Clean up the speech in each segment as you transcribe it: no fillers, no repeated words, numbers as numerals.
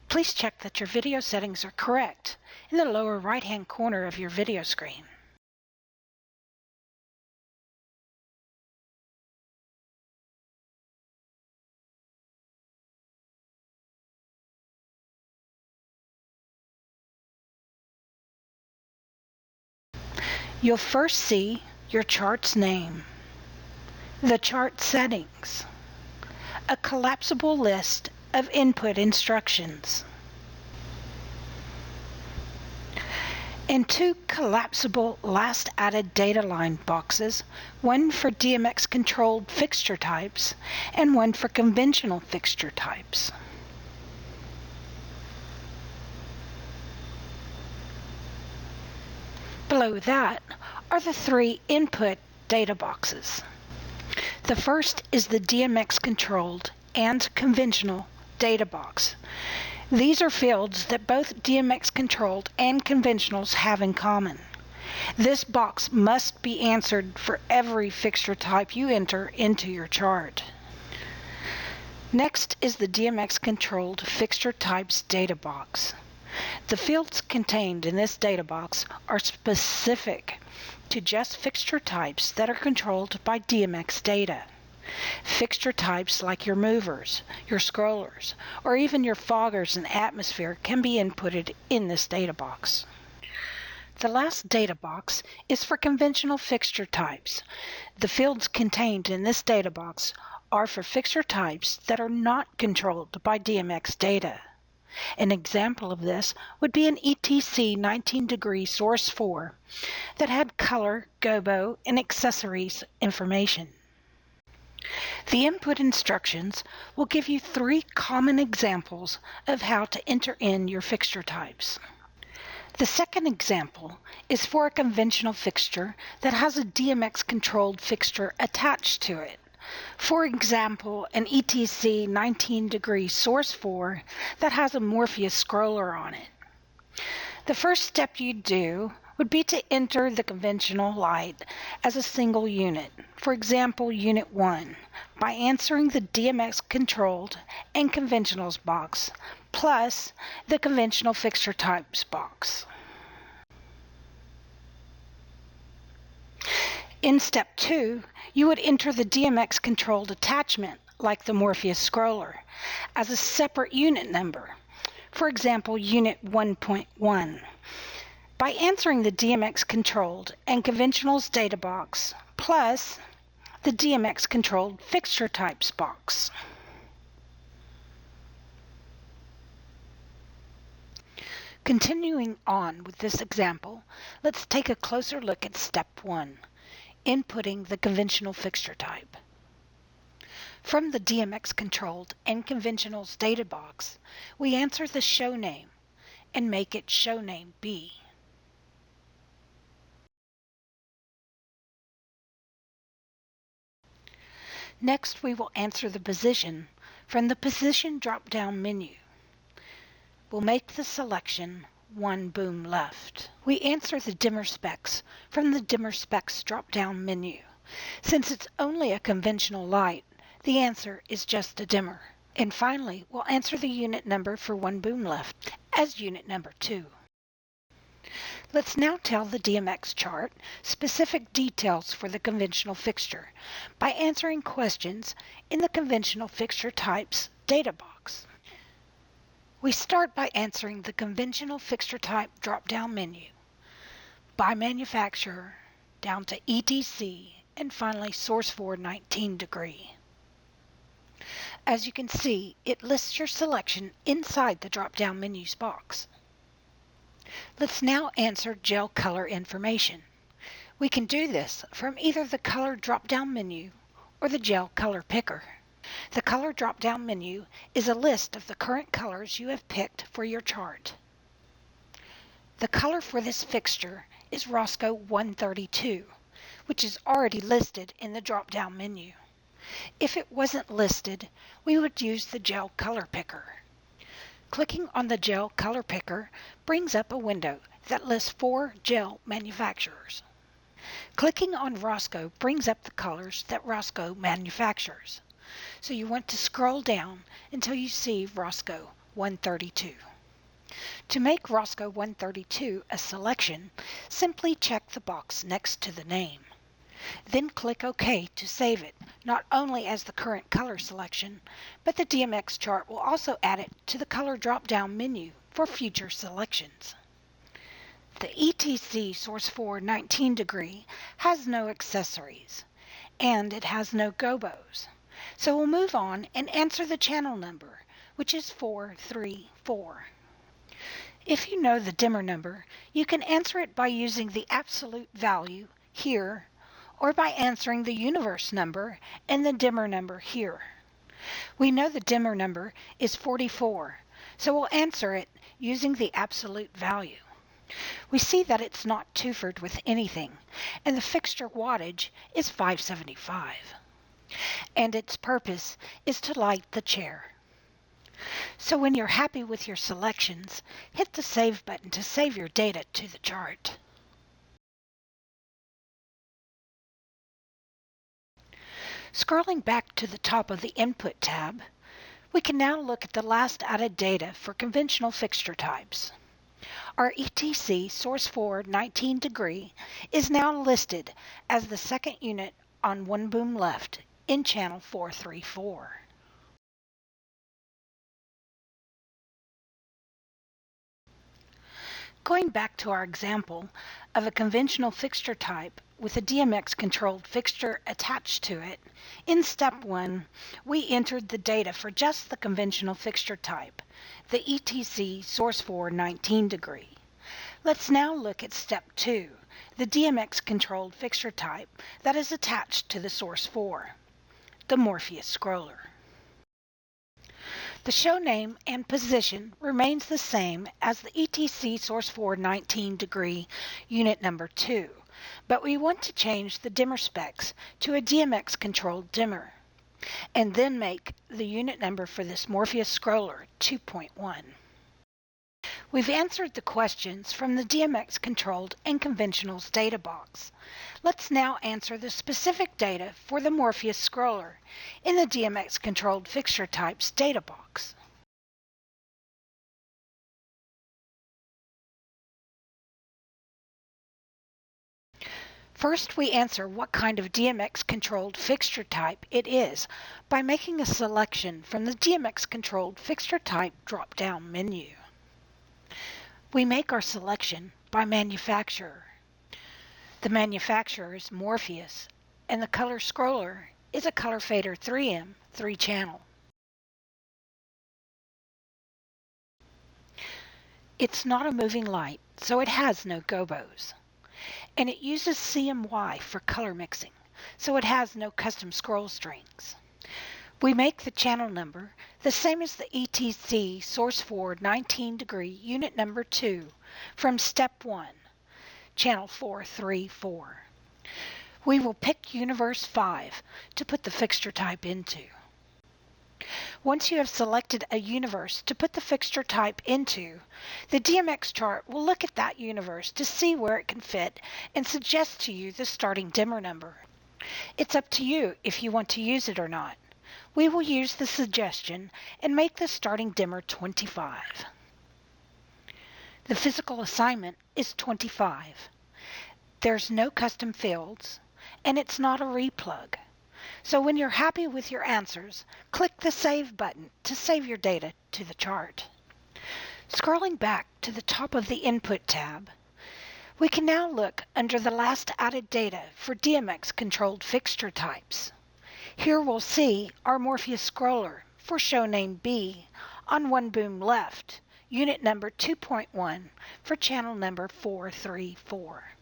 Please check that your video settings are correct in the lower right-hand corner of your video screen. You'll first see your chart's name, the chart settings, a collapsible list of input instructions, and two collapsible last added data line boxes, one for DMX Controlled fixture types and one for conventional fixture types. Below that are the three input data boxes. The first is the DMX Controlled and conventional data box. These are fields that both DMX Controlled and conventionals have in common. This box must be answered for every fixture type you enter into your chart. Next is the DMX Controlled fixture types data box. The fields contained in this data box are specific to just fixture types that are controlled by DMX data. Fixture types like your movers, your scrollers, or even your foggers and atmosphere can be inputted in this data box. The last data box is for conventional fixture types. The fields contained in this data box are for fixture types that are not controlled by DMX data. An example of this would be an ETC 19° source 4 that had color, gobo, and accessories information. The input instructions will give you three common examples of how to enter in your fixture types. The second example is for a conventional fixture that has a DMX controlled fixture attached to it. For example, an ETC 19° source 4 that has a Morpheus scroller on it. The first step you do would be to enter the conventional light as a single unit, for example unit 1, by answering the DMX controlled and conventionals box plus the conventional fixture types box. In step 2, you would enter the DMX controlled attachment, like the Morpheus scroller, as a separate unit number, for example unit 1.1, by answering the DMX controlled and conventionals data box plus the DMX controlled fixture types box. Continuing on with this example, let's take a closer look at step 1. Inputting the conventional fixture type. From the DMX controlled and conventionals data box, we answer the show name and make it show name B. Next, we will answer the position from the position drop-down menu. We'll make the selection 1 boom left. We answer the dimmer specs from the dimmer specs drop-down menu. Since it's only a conventional light, the answer is just a dimmer. And finally, we'll answer the unit number for 1 boom left as unit number 2. Let's now tell the DMX chart specific details for the conventional fixture by answering questions in the conventional fixture types data box. We start by answering the conventional fixture type drop-down menu, by manufacturer, down to ETC, and finally source 4 19°. As you can see, it lists your selection inside the drop-down menus box. Let's now answer gel color information. We can do this from either the color drop-down menu or the gel color picker. The color drop-down menu is a list of the current colors you have picked for your chart. The color for this fixture is Roscoe 132, which is already listed in the drop-down menu. If it wasn't listed, we would use the gel color picker. Clicking on the gel color picker brings up a window that lists 4 gel manufacturers. Clicking on Roscoe brings up the colors that Roscoe manufactures. So you want to scroll down until you see Roscoe 132. To make Roscoe 132 a selection, simply check the box next to the name. Then click OK to save it, not only as the current color selection, but the DMX chart will also add it to the color drop-down menu for future selections. The ETC Source 4 19 degree has no accessories, and it has no gobos. So we'll move on and answer the channel number, which is 434. If you know the dimmer number, you can answer it by using the absolute value here, or by answering the universe number and the dimmer number here. We know the dimmer number is 44, so we'll answer it using the absolute value. We see that it's not twofered with anything, and the fixture wattage is 575. And its purpose is to light the chair. So when you're happy with your selections, hit the Save button to save your data to the chart. Scrolling back to the top of the Input tab, we can now look at the last added data for conventional fixture types. Our ETC Source 4 19 degree is now listed as the second unit on one boom left in channel 434. Going back to our example of a conventional fixture type with a DMX controlled fixture attached to it, in step 1, we entered the data for just the conventional fixture type, the ETC Source 4 19 degree. Let's now look at step 2, the DMX controlled fixture type that is attached to the Source 4, the Morpheus scroller. The show name and position remains the same as the ETC Source 4 19 degree unit number 2, but we want to change the dimmer specs to a DMX controlled dimmer, and then make the unit number for this Morpheus scroller 2.1. We've answered the questions from the DMX Controlled and Conventionals data box. Let's now answer the specific data for the Morpheus scroller in the DMX Controlled Fixture Types data box. First, we answer what kind of DMX Controlled Fixture Type it is by making a selection from the DMX Controlled Fixture Type drop-down menu. We make our selection by manufacturer. The manufacturer is Morpheus, and the color scroller is a color fader 3M 3-channel. It's not a moving light, so it has no gobos. And it uses CMY for color mixing, so it has no custom scroll strings. We make the channel number the same as the ETC Source 4 19 degree unit number 2 from step 1, channel 434. We will pick universe 5 to put the fixture type into. Once you have selected a universe to put the fixture type into, the DMX chart will look at that universe to see where it can fit and suggest to you the starting dimmer number. It's up to you if you want to use it or not. We will use the suggestion and make the starting dimmer 25. The physical assignment is 25. There's no custom fields, and it's not a replug. So when you're happy with your answers, click the Save button to save your data to the chart. Scrolling back to the top of the Input tab, we can now look under the last added data for DMX controlled fixture types. Here we'll see our Morpheus scroller for show name B on one boom left, unit number 2.1 for channel number 434.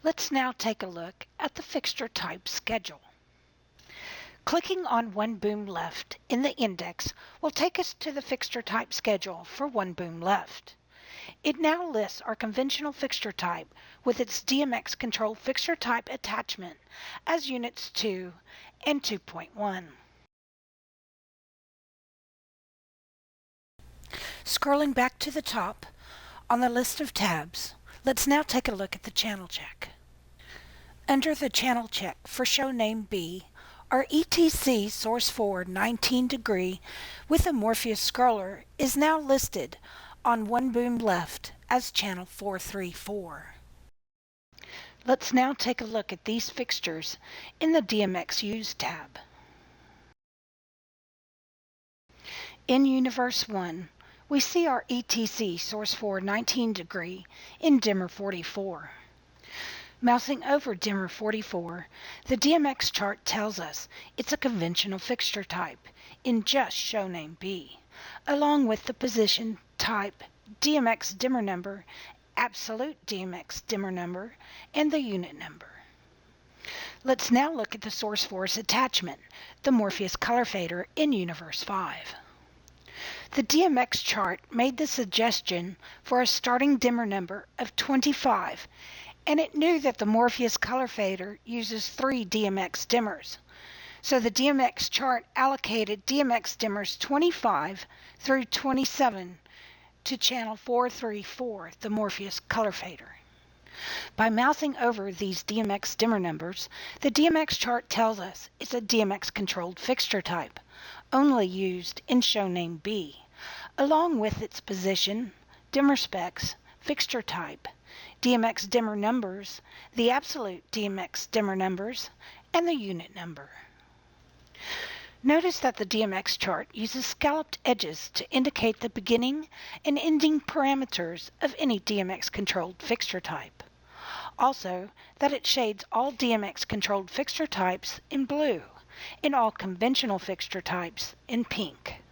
Let's now take a look at the fixture type schedule. Clicking on one boom left in the index will take us to the fixture type schedule for one boom left. It now lists our conventional fixture type with its DMX controlled fixture type attachment as units 2 and 2.1. Scrolling back to the top on the list of tabs, let's now take a look at the channel check. Under the channel check for show name B Our ETC Source 4 19 degree with a Morpheus scroller is now listed on one boom left as channel 434. Let's now take a look at these fixtures in the DMX Use tab. In Universe 1, we see our ETC Source 4 19 degree in dimmer 44. Mousing over dimmer 44, the DMX chart tells us it's a conventional fixture type in just show name B, along with the position, type, DMX dimmer number, absolute DMX dimmer number, and the unit number. Let's now look at the Source 4's attachment, the Morpheus color fader in Universe 5. The DMX chart made the suggestion for a starting dimmer number of 25, and it knew that the Morpheus color fader uses 3 DMX dimmers. So the DMX chart allocated DMX dimmers 25 through 27 to channel 434, the Morpheus color fader. By mousing over these DMX dimmer numbers, the DMX chart tells us it's a DMX controlled fixture type, only used in show name B, along with its position, dimmer specs, fixture type, DMX dimmer numbers, the absolute DMX dimmer numbers, and the unit number. Notice that the DMX chart uses scalloped edges to indicate the beginning and ending parameters of any DMX controlled fixture type. Also, that it shades all DMX controlled fixture types in blue and all conventional fixture types in pink.